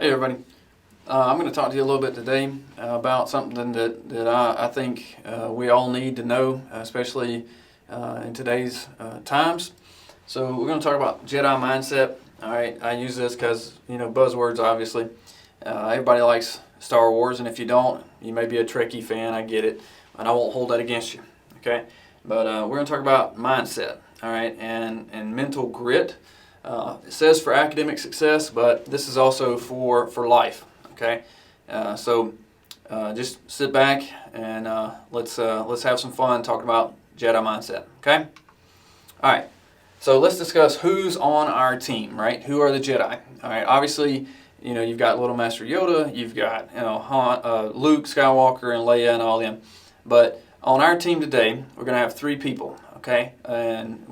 Hey everybody, I'm going to talk to you a little bit today about something that I think we all need to know, especially in today's times. So we're going to talk about Jedi Mindset. All right, I use this because, buzzwords obviously. Everybody likes Star Wars, and if you don't, you may be a Trekkie fan, I get it, and I won't hold that against you, okay? But we're going to talk about mindset, all right, and mental grit. It says for academic success, but this is also for life. Okay, so just sit back and let's have some fun talking about Jedi mindset. Okay, all right. So let's discuss who's on our team. Right? Who are the Jedi? All right. Obviously, you've got Little Master Yoda. You've got Luke Skywalker and Leia and all them. But on our team today, we're gonna have three people. Okay, and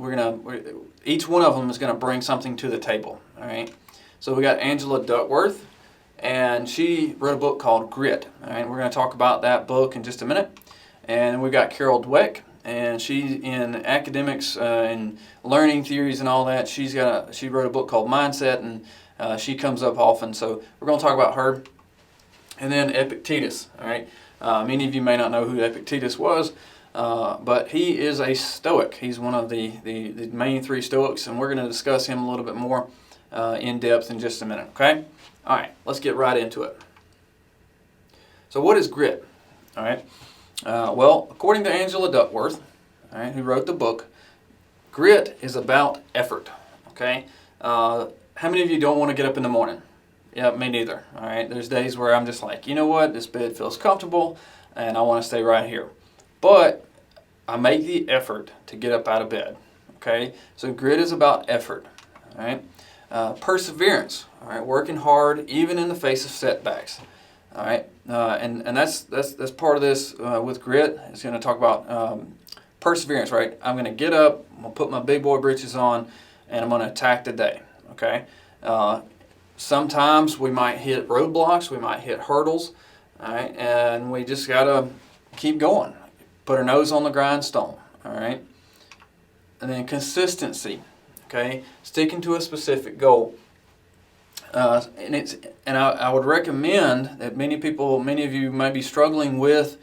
each one of them is going to bring something to the table. All right, so we got Angela Duckworth, and she wrote a book called Grit. All right, we're going to talk about that book in just a minute. And we got Carol Dweck, and she's in academics and learning theories and all that. She wrote a book called Mindset, and she comes up often. So we're going to talk about her. And then Epictetus. All right, many of you may not know who Epictetus was. But he is a Stoic. He's one of the main three Stoics, and we're going to discuss him a little bit more in depth in just a minute, okay? All right, let's get right into it. So what is grit? All right, well, according to Angela Duckworth, all right, who wrote the book, grit is about effort, okay? How many of you don't want to get up in the morning? Yeah, me neither, all right? There's days where I'm just like, you know what, this bed feels comfortable, and I want to stay right here. But I make the effort to get up out of bed, okay? So grit is about effort, all right? Perseverance, all right? Working hard even in the face of setbacks, all right? And that's part of this with grit. It's going to talk about perseverance, right? I'm going to get up, I'm going to put my big boy britches on, and I'm going to attack the day, okay? Sometimes we might hit roadblocks, we might hit hurdles, all right? And we just got to keep going. Put our nose on the grindstone, all right? And then consistency, okay? Sticking to a specific goal. I would recommend that many of you might be struggling with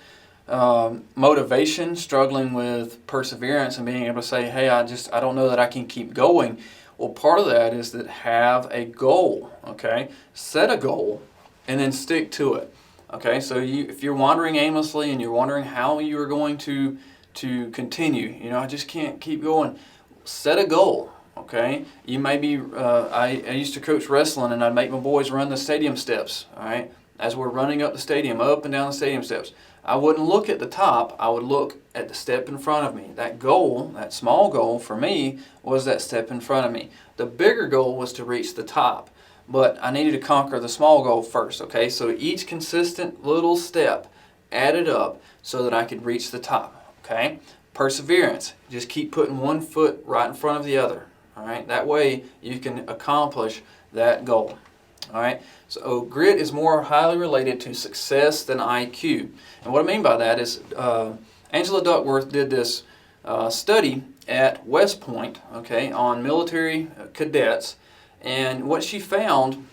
motivation, struggling with perseverance, and being able to say, hey, I don't know that I can keep going. Well, part of that is that have a goal, okay? Set a goal and then stick to it. Okay, so if you're wandering aimlessly and you're wondering how you are going to continue, I just can't keep going. Set a goal. Okay, you may be. I used to coach wrestling, and I'd make my boys run the stadium steps. All right, as we're running up the stadium, up and down the stadium steps. I wouldn't look at the top. I would look at the step in front of me. That goal, that small goal for me, was that step in front of me. The bigger goal was to reach the top. But I needed to conquer the small goal first, okay? So each consistent little step added up so that I could reach the top, okay? Perseverance. Just keep putting one foot right in front of the other, all right? That way you can accomplish that goal, all right? So grit is more highly related to success than IQ. And what I mean by that is Angela Duckworth did this study at West Point, okay, on military cadets. And what she found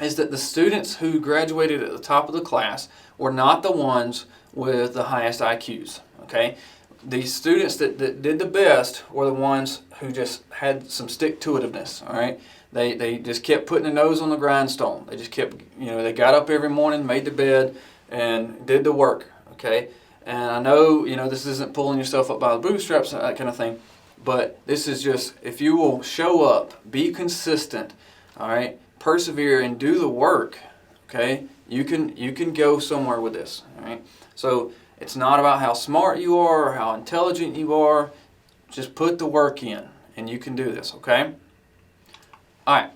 is that the students who graduated at the top of the class were not the ones with the highest IQs, okay? The students that did the best were the ones who just had some stick-to-itiveness, all right? They just kept putting their nose on the grindstone. They just kept, they got up every morning, made the bed, and did the work, okay? And I know, this isn't pulling yourself up by the bootstraps, that kind of thing. But this is just, if you will show up, be consistent, all right, persevere and do the work, okay, you can go somewhere with this, all right. So it's not about how smart you are or how intelligent you are. Just put the work in and you can do this, okay. All right,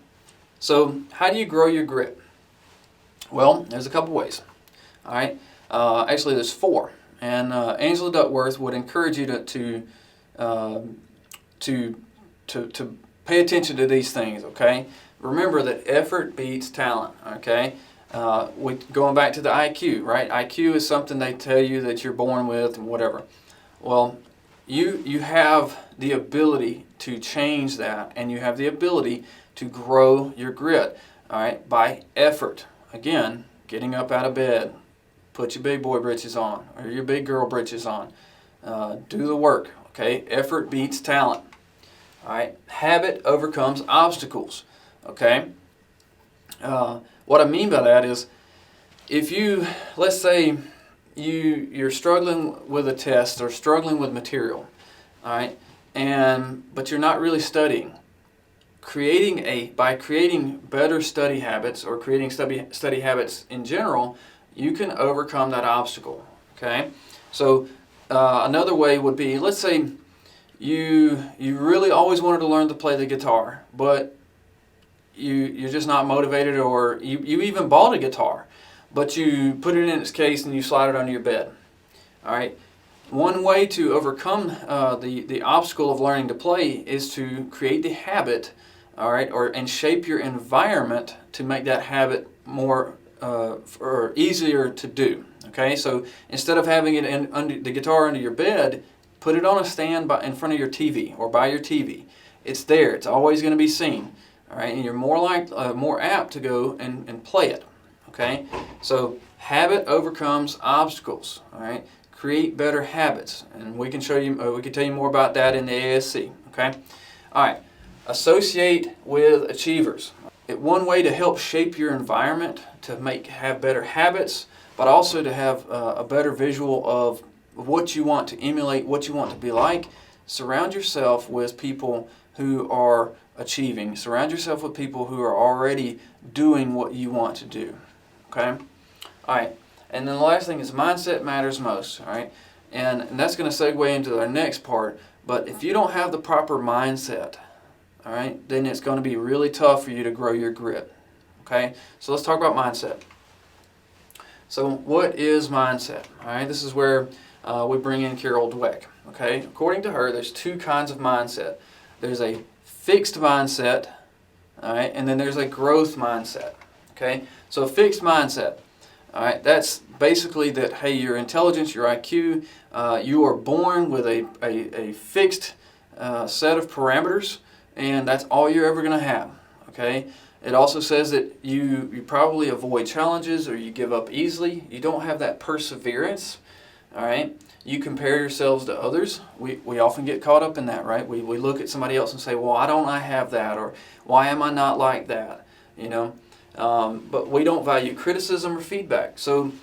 so how do you grow your grit? Well, there's a couple ways, all right. Actually, there's four. And Angela Duckworth would encourage you to pay attention to these things, okay? Remember that effort beats talent, okay? Going back to the IQ, right? IQ is something they tell you that you're born with and whatever. Well, you have the ability to change that, and you have the ability to grow your grit. all right, by effort. Again, getting up out of bed, put your big boy britches on or your big girl britches on. Do the work, okay? Effort beats talent, all right? Habit overcomes obstacles, okay? What I mean by that is if you, let's say you're struggling with a test or struggling with material, all right, but you're not really studying. By creating better study habits or creating study habits in general, you can overcome that obstacle, okay? So another way would be, let's say you really always wanted to learn to play the guitar, but you're just not motivated, or you even bought a guitar, but you put it in its case and you slide it under your bed. All right. One way to overcome the obstacle of learning to play is to create the habit, all right, and shape your environment to make that habit more or easier to do. Okay. So instead of having it under the guitar under your bed, put it on a stand in front of your TV or by your TV. It's there. It's always going to be seen. All right, and you're more apt to go and play it. Okay, so habit overcomes obstacles. All right, create better habits, and we can show you. We can tell you more about that in the ASC. Okay, all right. Associate with achievers. One way to help shape your environment to have better habits, but also to have a better visual of what you want to emulate, what you want to be like. Surround yourself with people who are achieving. Surround yourself with people who are already doing what you want to do. Okay? All right. And then the last thing is mindset matters most. All right? And that's going to segue into our next part. But if you don't have the proper mindset, all right, then it's going to be really tough for you to grow your grit. Okay? So let's talk about mindset. So what is mindset? All right? This is where we bring in Carol Dweck. Okay? According to her, there's two kinds of mindset. There's a fixed mindset, all right, and then there's a growth mindset, okay? So a fixed mindset, all right, that's basically that, hey, your intelligence, your IQ, you are born with a fixed set of parameters, and that's all you're ever going to have, okay? It also says that you probably avoid challenges or you give up easily. You don't have that perseverance, all right? You compare yourselves to others. We often get caught up in that, right? We look at somebody else and say, well, why don't I have that? Or why am I not like that? You know, but we don't value criticism or feedback. So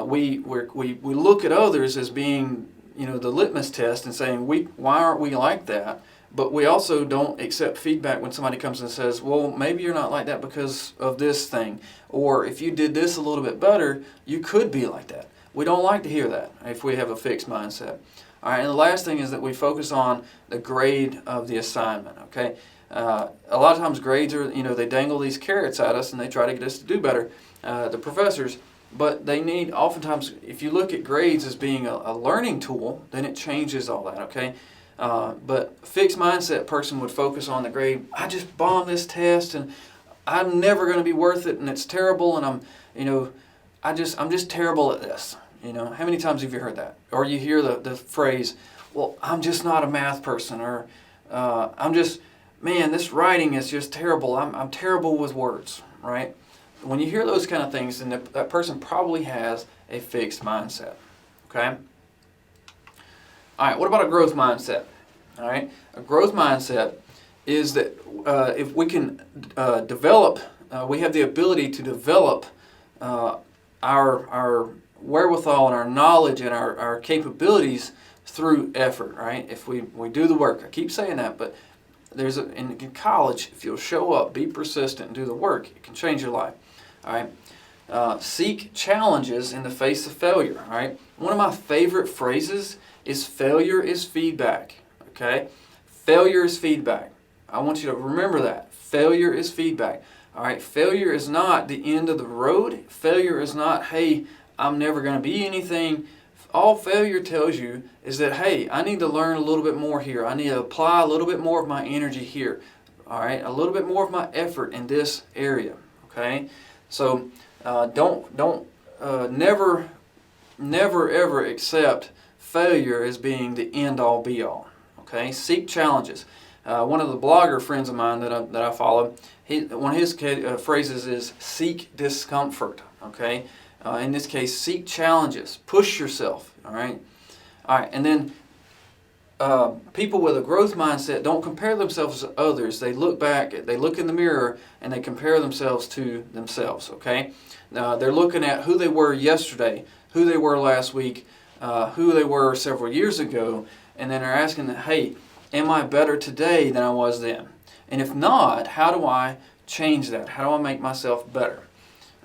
we look at others as being, you know, the litmus test and saying, why aren't we like that? But we also don't accept feedback when somebody comes and says, well, maybe you're not like that because of this thing. Or if you did this a little bit better, you could be like that. We don't like to hear that if we have a fixed mindset. All right, and the last thing is that we focus on the grade of the assignment, okay? A lot of times grades are, you know, they dangle these carrots at us and they try to get us to do better, the professors, but they need, oftentimes, if you look at grades as being a learning tool, then it changes all that, okay? But a fixed mindset person would focus on the grade. I just bombed this test and I'm never going to be worth it and it's terrible and I'm just terrible at this. You know, how many times have you heard that? Or you hear the phrase, well, I'm just not a math person, or man, this writing is just terrible. I'm terrible with words, right? When you hear those kind of things, then that person probably has a fixed mindset, okay? All right, what about a growth mindset? All right, a growth mindset is that if we can develop, we have the ability to develop our wherewithal and our knowledge and our capabilities through effort, right? If we do the work. I keep saying that, but in college, if you'll show up, be persistent, and do the work, it can change your life, all right? Seek challenges in the face of failure, all right? One of my favorite phrases is failure is feedback, okay? Failure is feedback. I want you to remember that. Failure is feedback. All right, failure is not the end of the road. Failure is not, hey, I'm never going to be anything. All failure tells you is that, hey, I need to learn a little bit more here. I need to apply a little bit more of my energy here. All right, a little bit more of my effort in this area. Okay, so never ever accept failure as being the end all be all. Okay, seek challenges. One of the blogger friends of mine that I follow, one of his phrases is seek discomfort. Okay, in this case, seek challenges, push yourself. All right, and then people with a growth mindset don't compare themselves to others. They look back, they look in the mirror, and they compare themselves to themselves. Okay, they're looking at who they were yesterday, who they were last week, who they were several years ago, and then they're asking, hey, am I better today than I was then? And if not, how do I change that? How do I make myself better?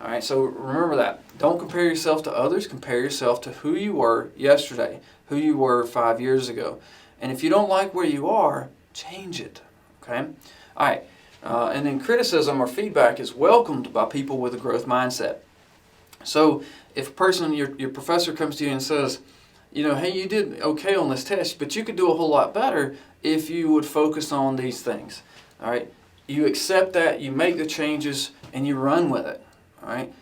All right, so remember that. Don't compare yourself to others. Compare yourself to who you were yesterday, who you were 5 years ago. And if you don't like where you are, change it. Okay? All right. And then criticism or feedback is welcomed by people with a growth mindset. So if a person, your professor comes to you and says, hey, you did okay on this test, but you could do a whole lot better if you would focus on these things. All right? You accept that, you make the changes, and you run with it. All right?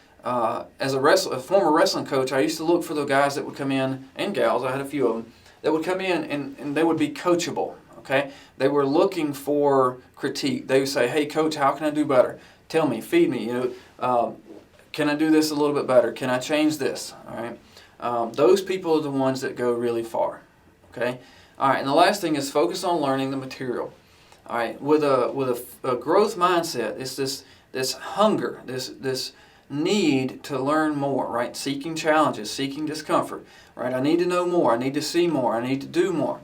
As a former wrestling coach, I used to look for the guys that would come in, and gals, I had a few of them, that would come in and they would be coachable. Okay? They were looking for critique. They would say, hey, coach, how can I do better? Tell me, feed me. Can I do this a little bit better? Can I change this? All right? Those people are the ones that go really far. Okay? All right, and the last thing is focus on learning the material. All right, with a growth mindset, it's this hunger, this need to learn more, right? Seeking challenges, seeking discomfort, right? I need to know more, I need to see more, I need to do more.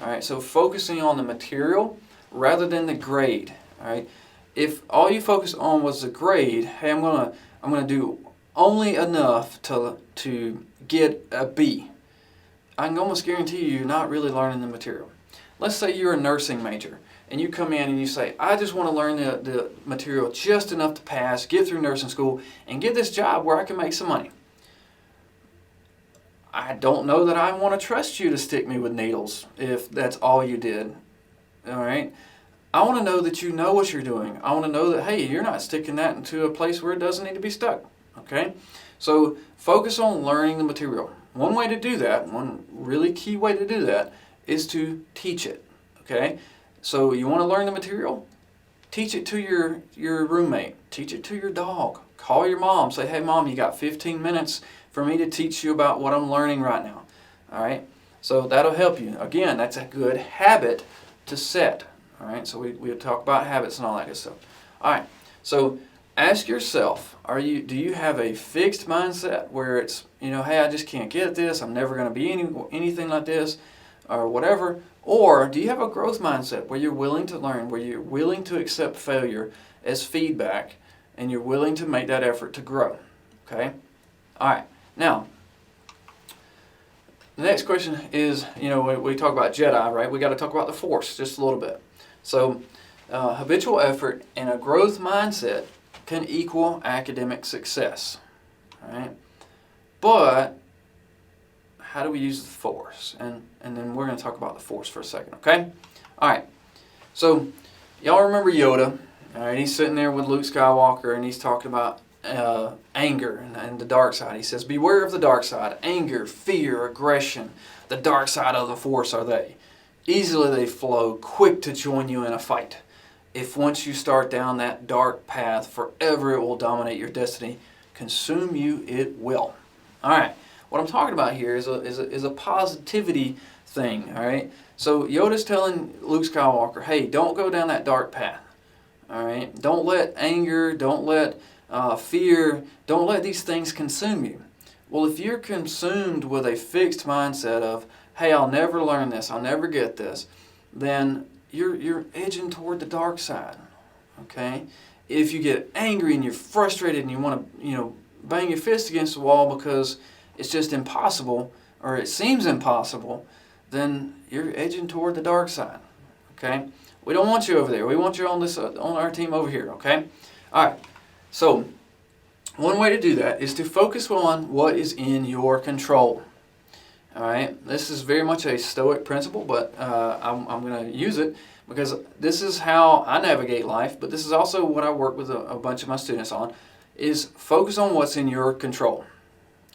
All right, so focusing on the material rather than the grade. All right, if all you focus on was the grade, hey, I'm gonna do only enough to get a B. I can almost guarantee you're not really learning the material. Let's say you're a nursing major and you come in and you say, I just want to learn the material just enough to pass, get through nursing school, and get this job where I can make some money. I don't know that I want to trust you to stick me with needles if that's all you did. All right? I want to know that you know what you're doing. I want to know that, hey, you're not sticking that into a place where it doesn't need to be stuck. Okay? So focus on learning the material. One way to do that, one really key way to do that, is to teach it. Okay? So you want to learn the material? Teach it to your roommate. Teach it to your dog. Call your mom. Say, hey, Mom, you got 15 minutes for me to teach you about what I'm learning right now. All right? So that'll help you. Again, that's a good habit to set. All right? So we'll talk about habits and all that good stuff. All right. So ask yourself, do you have a fixed mindset where it's, hey, I just can't get this, I'm never going to be anything like this, or whatever? Or do you have a growth mindset where you're willing to learn, where you're willing to accept failure as feedback, and you're willing to make that effort to grow? Okay? All right. Now, the next question is, we talk about Jedi, right? We got to talk about the Force just a little bit. So, habitual effort and a growth mindset can equal academic success, right? But how do we use the Force? And then we're going to talk about the Force for a second, okay? All right. So y'all remember Yoda? All right, he's sitting there with Luke Skywalker, and he's talking about anger and the dark side. He says, beware of the dark side. Anger, fear, aggression. The dark side of the Force are they. Easily they flow, quick to join you in a fight. If once you start down that dark path, forever it will dominate your destiny. Consume you it will. All right. What I'm talking about here is a positivity thing. All right. So Yoda's telling Luke Skywalker, hey, don't go down that dark path. All right. Don't let anger, don't let fear, don't let these things consume you. Well, if you're consumed with a fixed mindset of, hey, I'll never learn this, I'll never get this, then you're edging toward the dark side, okay? If you get angry and you're frustrated and you want to, bang your fist against the wall because it's just impossible, or it seems impossible, then you're edging toward the dark side, okay? We don't want you over there. We want you on our team over here, okay? All right. So one way to do that is to focus on what is in your control. All right, this is very much a Stoic principle, but I'm going to use it because this is how I navigate life, but this is also what I work with a bunch of my students on, is focus on what's in your control.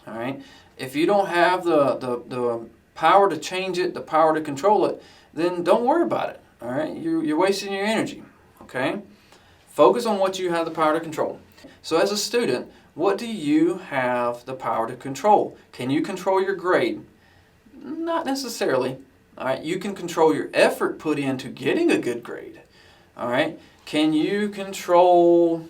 All right, if you don't have the power to change it, the power to control it, then don't worry about it. All right, you're wasting your energy. Okay, Focus on what you have the power to control. So as a student, what do you have the power to control? Can you control your grade? Not necessarily. All right, you can control your effort put into getting a good grade. All right, can you control,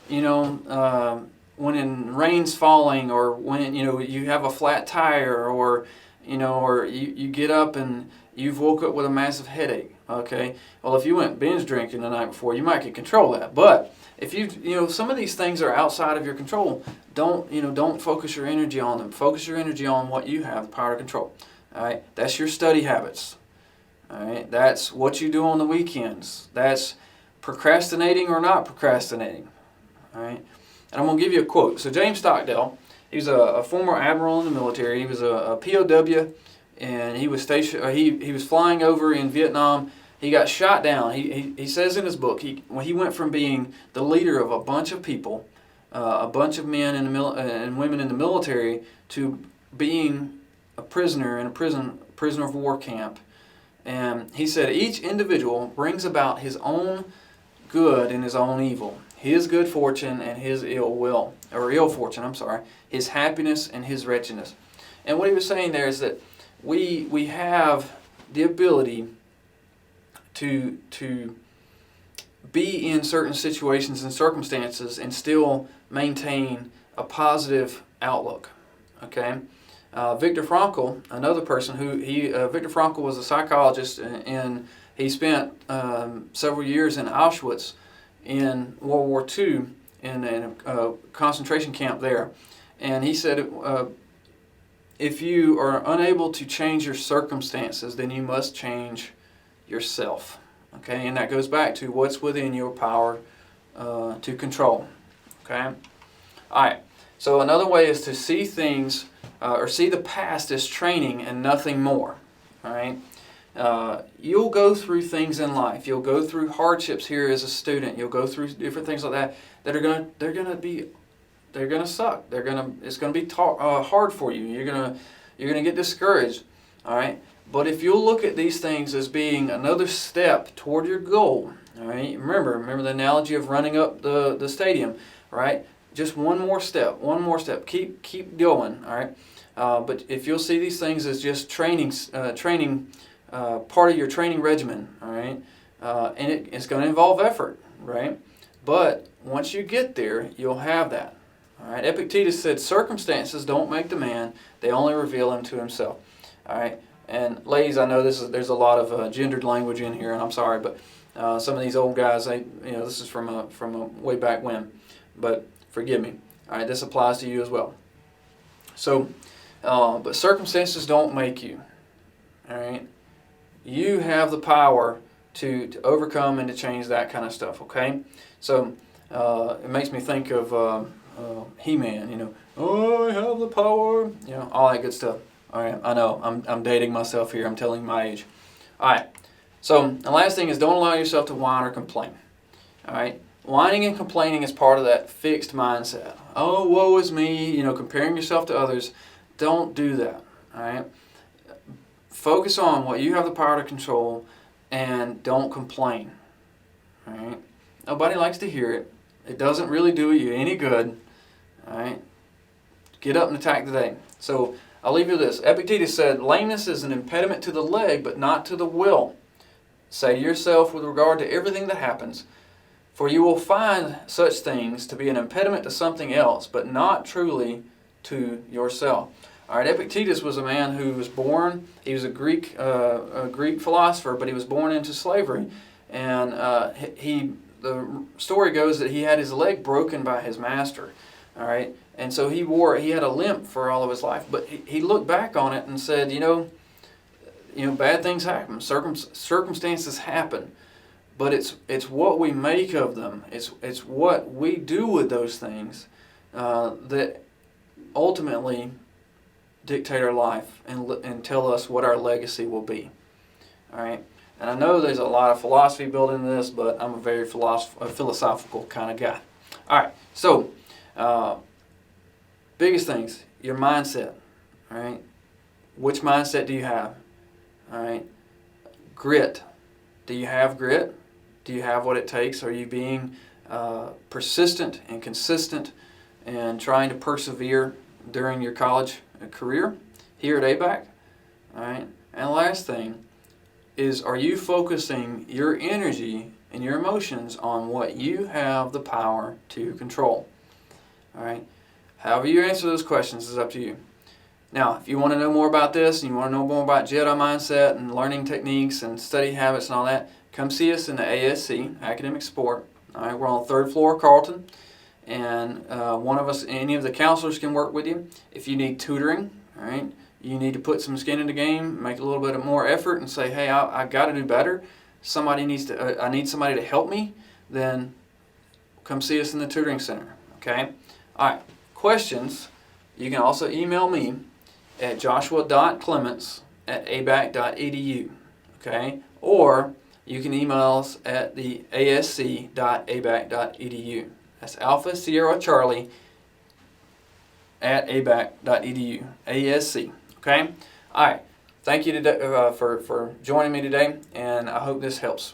when it rain's falling, or when you have a flat tire, or you get up and you've woke up with a massive headache. Okay, well, if you went binge drinking the night before, you might can control that. But if some of these things are outside of your control, don't focus your energy on them. Focus your energy on what you have the power to control. All right, that's your study habits. All right, that's what you do on the weekends. That's procrastinating or not procrastinating. All right, and I'm gonna give you a quote. So James Stockdale, he was a former admiral in the military. He was a POW, and he was stationed. He was flying over in Vietnam. He got shot down. He says in his book, when he went from being the leader of a bunch of people, a bunch of men and women in the military, to being a prisoner in a prisoner of war camp. And he said each individual brings about his own good and his own evil, his good fortune and his ill fortune, his happiness and his wretchedness. And what he was saying there is that we have the ability to be in certain situations and circumstances and still maintain a positive outlook. Okay. Viktor Frankl, another person Viktor Frankl was a psychologist, and he spent several years in Auschwitz in World War II in a concentration camp there. And he said, if you are unable to change your circumstances, then you must change yourself. Okay, and that goes back to what's within your power to control. Okay, all right. So another way is to see things or see the past as training and nothing more. All right. You'll go through things in life. You'll go through hardships here as a student. You'll go through different things like that are gonna suck. It's gonna be hard for you. You're gonna get discouraged. All right. But if you'll look at these things as being another step toward your goal, all right. Remember the analogy of running up the stadium, right? Just one more step. Keep going, all right. But if you'll see these things as just training, part of your training regimen, all right, and it's going to involve effort, right? But once you get there, you'll have that. All right. Epictetus said, "Circumstances don't make the man; they only reveal him to himself." All right. And ladies, I know there's a lot of gendered language in here, and I'm sorry, but some of these old guys, this is from a way back when, but forgive me. All right, this applies to you as well. So, but circumstances don't make you. All right, you have the power to overcome and to change that kind of stuff. Okay, so it makes me think of He-Man. I have the power. All that good stuff. All right, I know I'm dating myself here. I'm telling my age. All right. So the last thing is, don't allow yourself to whine or complain. All right. Whining and complaining is part of that fixed mindset. Oh, woe is me. Comparing yourself to others. Don't do that. All right. Focus on what you have the power to control, and don't complain. All right. Nobody likes to hear it. It doesn't really do you any good. All right. Get up and attack the day. So I'll leave you with this. Epictetus said, lameness is an impediment to the leg, but not to the will. Say to yourself with regard to everything that happens, for you will find such things to be an impediment to something else, but not truly to yourself. All right, Epictetus was a man who was born, he was a Greek philosopher, but he was born into slavery. And the story goes that he had his leg broken by his master. All right, and so he had a limp for all of his life, but he looked back on it and said, bad things happen, circumstances happen, but it's what we make of them, it's what we do with those things that ultimately dictate our life and tell us what our legacy will be. All right, and I know there's a lot of philosophy built into this, but I'm a very philosophical kind of guy. All right, so biggest things, your mindset. All right, which mindset do you have? All right, grit. Do you have grit? Do you have what it takes? Are you being persistent and consistent and trying to persevere during your college career here at ABAC. All right. And the last thing is, are you focusing your energy and your emotions on what you have the power to control? All right. However you answer those questions is up to you. Now, if you want to know more about this and you want to know more about Jedi Mindset and learning techniques and study habits and all that, come see us in the ASC, Academic Support. All right, we're on the 3rd floor of Carlton, and one of us, any of the counselors can work with you. If you need tutoring, all right, you need to put some skin in the game, make a little bit more effort and say, hey, I got to do better. I need somebody to help me, then come see us in the tutoring center, okay? All right, questions, you can also email me at joshua.clements@abac.edu, okay? Or you can email us at the asc.abac.edu. That's Alpha Sierra Charlie at abac.edu, ASC, okay? All right, thank you today, for joining me today, and I hope this helps.